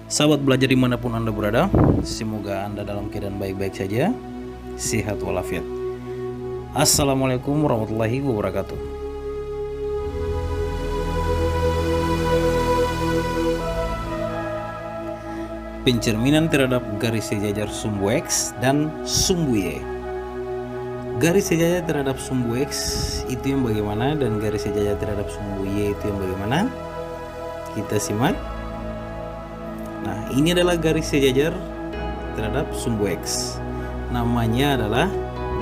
Sahabat belajar dimanapun Anda berada, semoga Anda dalam keadaan baik-baik saja, sehat walafiat. Assalamualaikum warahmatullahi wabarakatuh. Pencerminan terhadap garis sejajar sumbu X dan sumbu Y. Garis sejajar terhadap sumbu X itu yang bagaimana, dan garis sejajar terhadap sumbu Y itu yang bagaimana? Kita simak. Nah, ini adalah garis sejajar terhadap sumbu X. Namanya adalah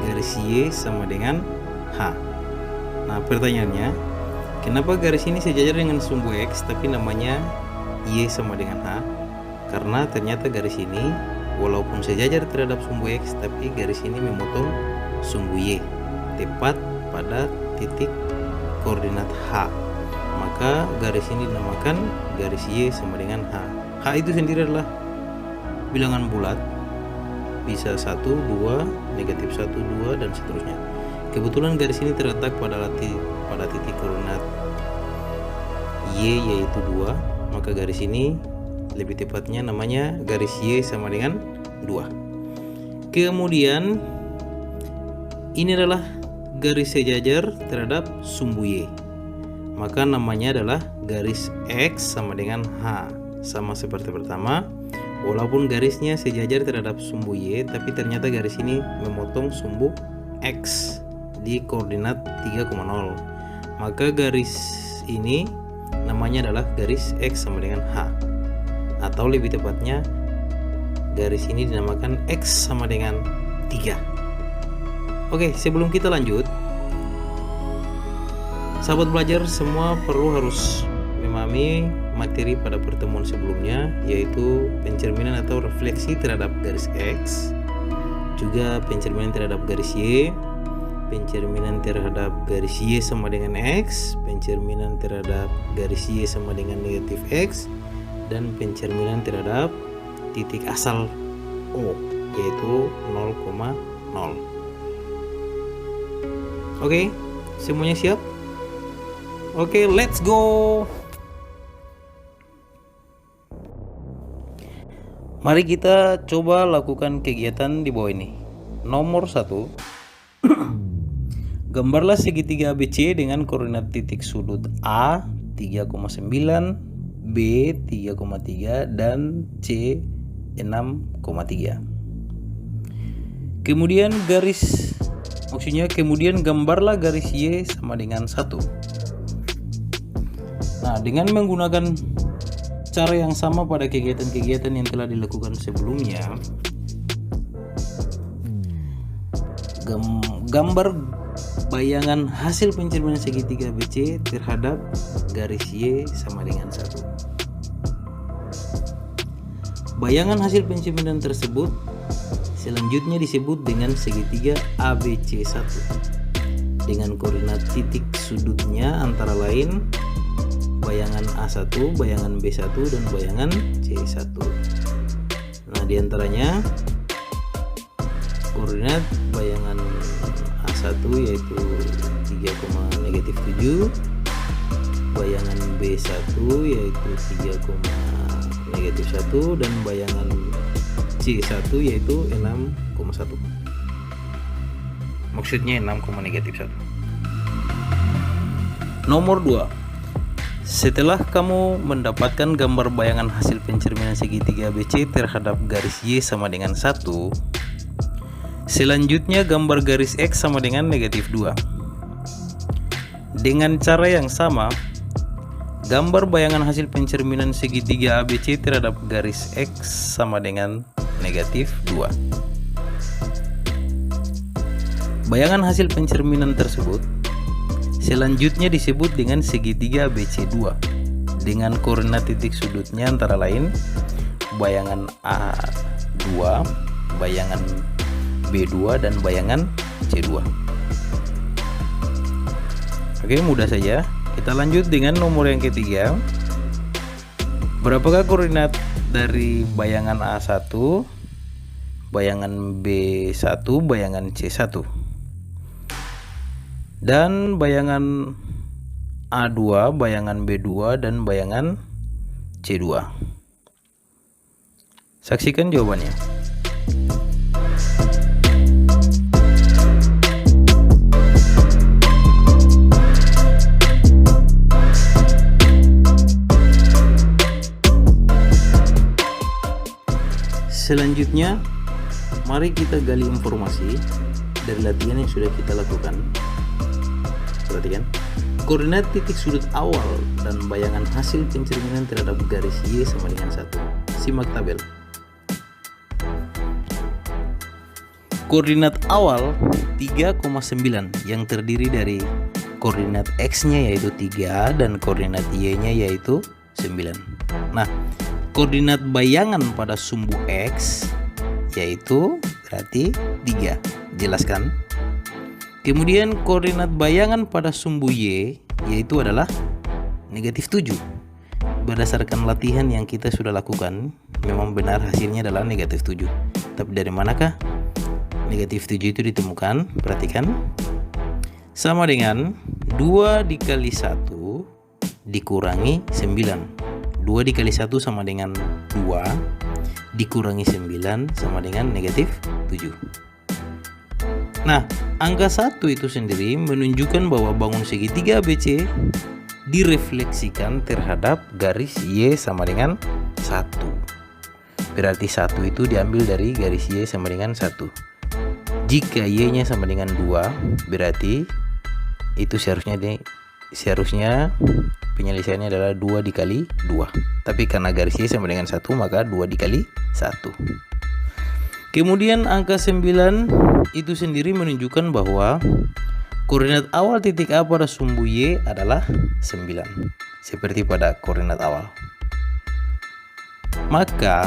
garis Y sama dengan H. Nah, pertanyaannya, kenapa garis ini sejajar dengan sumbu X tapi namanya Y sama dengan H? Karena ternyata garis ini walaupun sejajar terhadap sumbu X, tapi garis ini memotong sumbu Y tepat pada titik koordinat H. Maka garis ini dinamakan garis Y sama dengan H. H itu sendiri adalah bilangan bulat, bisa 1, 2, negatif 1, 2, dan seterusnya. Kebetulan garis ini terletak pada titik koordinat Y yaitu 2, maka garis ini lebih tepatnya namanya garis Y sama dengan 2. Kemudian ini adalah garis sejajar terhadap sumbu Y, maka namanya adalah garis X sama dengan H. Sama seperti pertama, walaupun garisnya sejajar terhadap sumbu Y, tapi ternyata garis ini memotong sumbu X di koordinat 3,0. Maka garis ini namanya adalah garis X sama dengan H. Atau lebih tepatnya, garis ini dinamakan X sama dengan 3. Oke, sebelum kita lanjut, sahabat belajar semua harus memahami materi pada pertemuan sebelumnya, yaitu pencerminan atau refleksi terhadap garis X, juga pencerminan terhadap garis Y, pencerminan terhadap garis Y sama dengan X, pencerminan terhadap garis Y sama dengan negatif X, dan pencerminan terhadap titik asal O yaitu 0,0. Oke, semuanya siap? Oke, let's go. Mari kita coba lakukan kegiatan di bawah ini. Nomor 1. Gambarlah segitiga ABC dengan koordinat titik sudut A 3,9, B 3,3, dan C 6,3. Kemudian gambarlah garis Y sama dengan 1. Nah, dengan menggunakan cara yang sama pada kegiatan-kegiatan yang telah dilakukan sebelumnya, gambar bayangan hasil pencerminan segitiga ABC terhadap garis Y sama dengan 1. Bayangan hasil pencerminan tersebut selanjutnya disebut dengan segitiga ABC1 dengan koordinat titik sudutnya antara lain bayangan A1, bayangan B1, dan bayangan C1. Nah, diantaranya koordinat bayangan A1 yaitu 3,-7, bayangan B1 yaitu 3,-1, dan bayangan C1 yaitu 6,1. Maksudnya 6,-1. Nomor 2. Setelah kamu mendapatkan gambar bayangan hasil pencerminan segitiga ABC terhadap garis Y sama dengan 1, selanjutnya gambar garis X sama dengan negatif 2. Dengan cara yang sama, gambar bayangan hasil pencerminan segitiga ABC terhadap garis X sama dengan negatif 2. Bayangan hasil pencerminan tersebut selanjutnya disebut dengan segitiga BC2 dengan koordinat titik sudutnya antara lain bayangan A2, bayangan B2, dan bayangan C2. Oke, mudah saja. Kita lanjut dengan nomor yang ketiga. Berapakah koordinat dari bayangan A1, bayangan B1, bayangan C1? Dan bayangan A2, bayangan B2, dan bayangan C2. Saksikan jawabannya. Selanjutnya, mari kita gali informasi dari latihan yang sudah kita lakukan. Perhatikan, koordinat titik sudut awal dan bayangan hasil pencerminan terhadap garis Y sama dengan 1. Simak tabel. Koordinat awal 3,9 yang terdiri dari koordinat X-nya yaitu 3 dan koordinat Y-nya yaitu 9. Nah, koordinat bayangan pada sumbu X yaitu berarti 3. Jelaskan. Kemudian koordinat bayangan pada sumbu Y yaitu adalah negatif 7. Berdasarkan latihan yang kita sudah lakukan, memang benar hasilnya adalah negatif 7. Tapi dari manakah negatif 7 itu ditemukan? Perhatikan. Sama dengan 2 dikali 1 dikurangi 9. 2 dikali 1 sama dengan 2 dikurangi 9 sama dengan negatif 7. Nah, angka 1 itu sendiri menunjukkan bahwa bangun segitiga ABC direfleksikan terhadap garis Y sama dengan 1. Berarti 1 itu diambil dari garis Y sama dengan 1. Jika Y-nya sama dengan 2, berarti itu seharusnya penyelesaiannya adalah 2 dikali 2. Tapi karena garis Y sama dengan 1, maka 2 dikali 1. Kemudian angka 9 itu sendiri menunjukkan bahwa koordinat awal titik A pada sumbu Y adalah 9. Seperti pada koordinat awal. Maka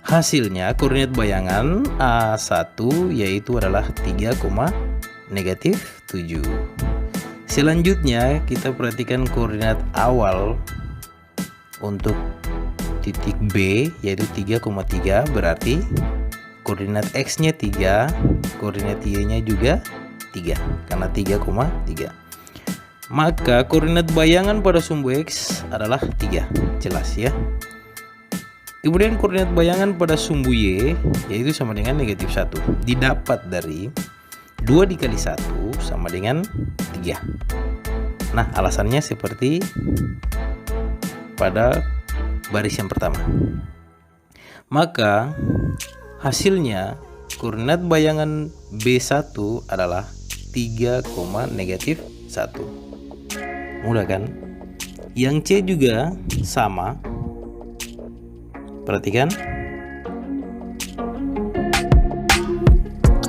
hasilnya koordinat bayangan A1 yaitu adalah 3, negatif 7. Selanjutnya kita perhatikan koordinat awal untuk titik B yaitu 3,3, berarti koordinat X-nya 3, koordinat Y-nya juga 3 karena 3,3. Maka koordinat bayangan pada sumbu X adalah 3. Jelas ya. Kemudian koordinat bayangan pada sumbu Y yaitu sama dengan negatif 1. Didapat dari 2 dikali 1 sama dengan 3. Nah, alasannya seperti pada baris yang pertama. Maka hasilnya koordinat bayangan B1 adalah 3, negatif 1. Mudah kan? Yang C juga sama. Perhatikan.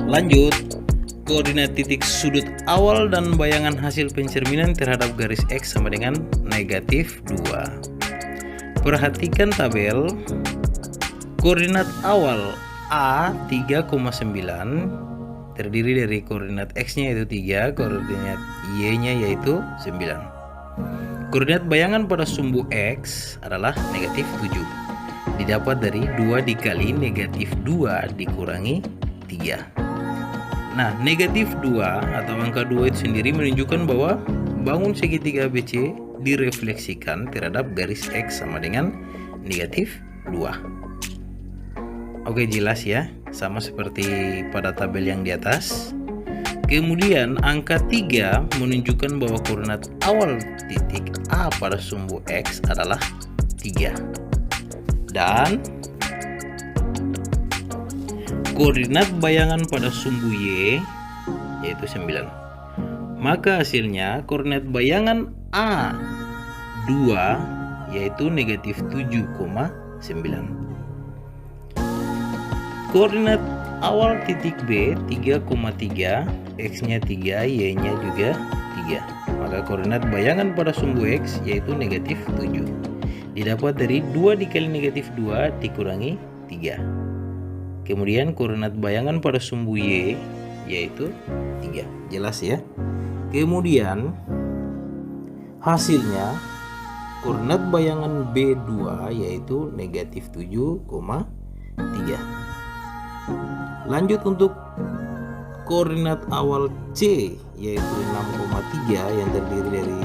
Lanjut. Koordinat titik sudut awal dan bayangan hasil pencerminan terhadap garis X sama dengan negatif 2. Perhatikan tabel. Koordinat awal A 3,9 terdiri dari koordinat X-nya yaitu 3, koordinat Y-nya yaitu 9. Koordinat bayangan pada sumbu X adalah negatif 7. Didapat dari 2 dikali negatif 2 dikurangi 3. Nah, negatif 2 atau angka 2 itu sendiri menunjukkan bahwa bangun segitiga ABC direfleksikan terhadap garis X sama dengan negatif 2. Oke, jelas ya, sama seperti pada tabel yang di atas. Kemudian angka 3 menunjukkan bahwa koordinat awal titik A pada sumbu X adalah 3. Dan koordinat bayangan pada sumbu Y yaitu 9. Maka hasilnya koordinat bayangan A2 yaitu negatif 7,9. Koordinat awal titik B 3,3, X-nya 3, Y-nya juga 3. Maka koordinat bayangan pada sumbu X yaitu negatif 7. Didapat dari 2 dikali negatif 2 dikurangi 3. Kemudian koordinat bayangan pada sumbu Y yaitu 3. Jelas ya. Kemudian hasilnya koordinat bayangan B2 yaitu negatif 7,3. Lanjut untuk koordinat awal C yaitu 6,3 yang terdiri dari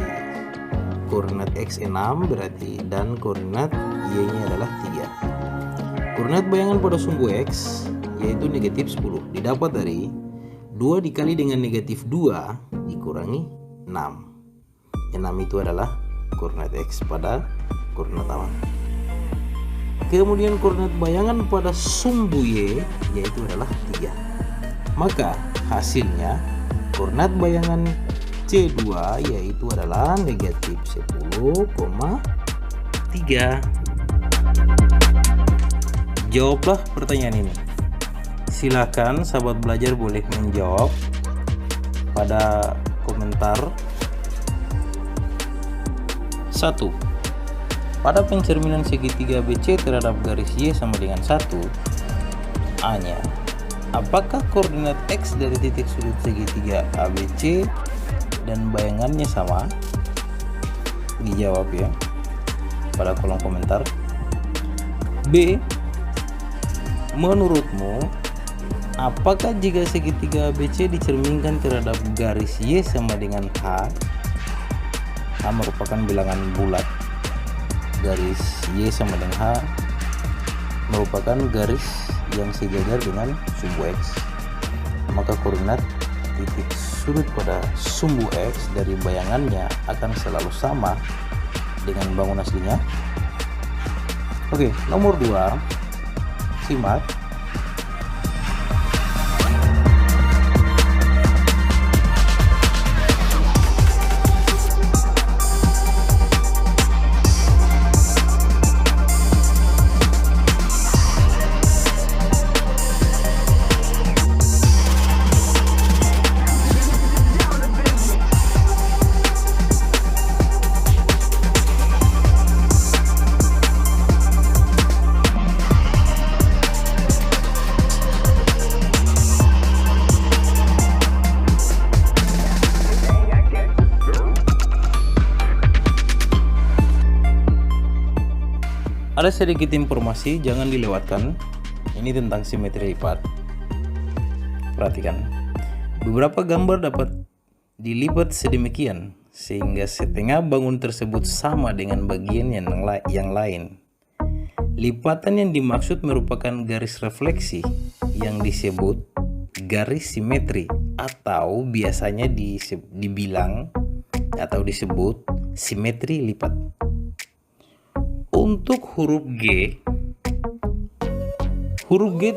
koordinat X 6 berarti dan koordinat Y-nya adalah 3. Koordinat bayangan pada sumbu X yaitu negatif 10 didapat dari 2 dikali dengan negatif 2 dikurangi 6. 6 itu adalah koordinat X pada koordinat awan. Kemudian koordinat bayangan pada sumbu Y yaitu adalah 3. Maka hasilnya koordinat bayangan C2 yaitu adalah negatif 10,3. Jawablah pertanyaan ini. Silakan sahabat belajar boleh menjawab pada komentar. 1. Pada pencerminan segitiga BC terhadap garis Y sama dengan 1, A-nya, apakah koordinat X dari titik sudut segitiga ABC dan bayangannya sama? Dijawab ya pada kolom komentar. B. Menurutmu, apakah jika segitiga ABC dicerminkan terhadap garis Y sama dengan H, H merupakan bilangan bulat, garis Y sama dengan H merupakan garis yang sejajar dengan sumbu X, maka koordinat titik sudut pada sumbu X dari bayangannya akan selalu sama dengan bangun aslinya. Oke, nomor 2, simak. Ada sedikit informasi jangan dilewatkan. Ini tentang simetri lipat. Perhatikan. Beberapa gambar dapat dilipat sedemikian sehingga setengah bangun tersebut sama dengan bagian yang lain. Lipatan yang dimaksud merupakan garis refleksi yang disebut garis simetri atau biasanya dibilang atau disebut simetri lipat. Untuk huruf G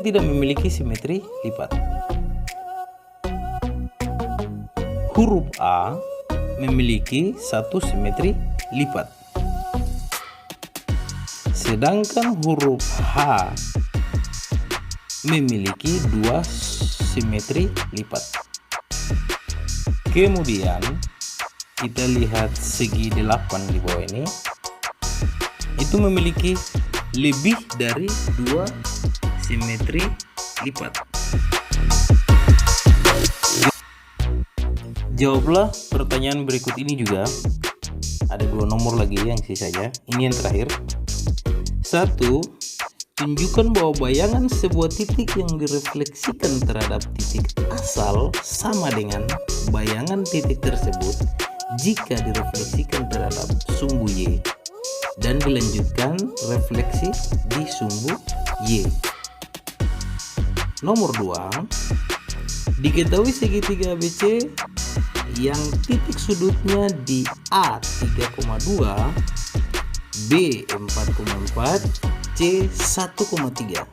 tidak memiliki simetri lipat. Huruf A memiliki satu simetri lipat. Sedangkan huruf H memiliki 2 simetri lipat. Kemudian kita lihat segi 8 di bawah ini. Itu memiliki lebih dari 2 simetri lipat. Jawablah pertanyaan berikut ini juga. Ada 2 nomor lagi yang sisanya. Ini yang terakhir. 1. Tunjukkan bahwa bayangan sebuah titik yang direfleksikan terhadap titik asal sama dengan bayangan titik tersebut jika direfleksikan terhadap sumbu Y dan dilanjutkan refleksi di sumbu Y. Nomor 2. Diketahui segitiga ABC yang titik sudutnya di A 3,2, B 4,4, C 1,3.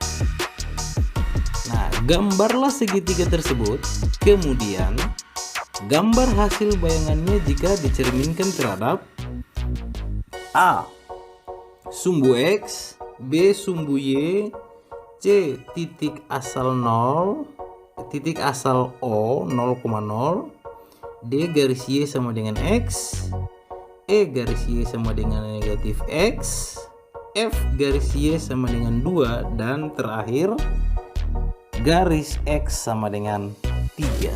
Nah, gambarlah segitiga tersebut, kemudian gambar hasil bayangannya jika dicerminkan terhadap A. Sumbu X, B sumbu Y, C titik asal 0, titik asal O 0,0, D garis Y sama dengan X, E garis Y sama dengan negatif X, F garis Y sama dengan 2, dan terakhir garis X sama dengan 3.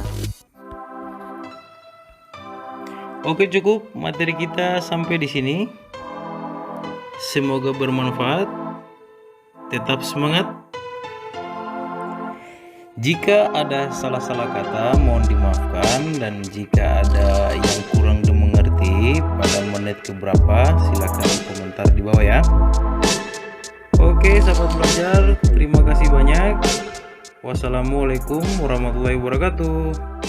Oke, cukup materi kita sampai di sini. Semoga bermanfaat. Tetap semangat. Jika ada salah-salah kata mohon dimaafkan, dan jika ada yang kurang dimengerti pada menit keberapa silakan komentar di bawah ya. Oke. Oke sahabat belajar, terima kasih banyak. Wassalamualaikum warahmatullahi wabarakatuh.